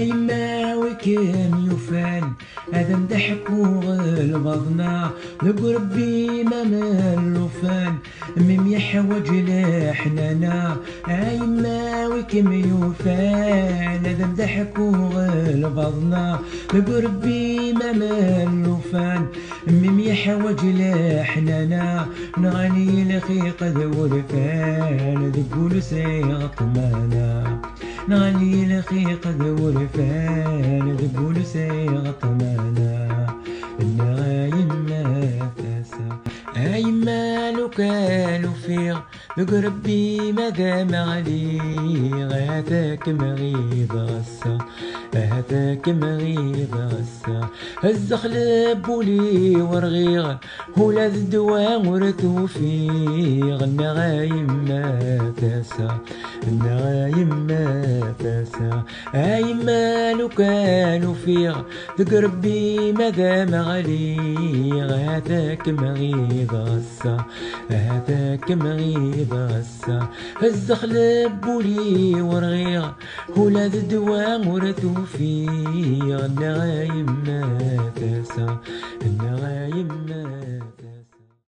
يما وكان يفان هذا مضحك وغلبضنا لقربي ما مالوفان ميم يحوج لحنانا يما وكم يفان هذا مضحك وغلبضنا لقربي ما مالوفان ميم يحوج لحنانا نغني لخيق ذو الفان ذقول سيغط مانا نغني لخيق ذو الفان ذقول سيغط مانا النغايم ما تسا أيما لو كانوا فيغ بقربي مدام علي هذاك مغيب غسا هذاك مغيب غسا الزخلب بولي ورغيغ ولا الدواء ورثو فيغ النغايم ما تسا النغايم ما تسا أيما لو كانوا فيغ بقربي مدام علي هذاك مغيب غسا هذاك مغيب غسا الزخلب بولي ورغيغ ولا الدواء ورثو فيغ النغايم ما تسا النغايم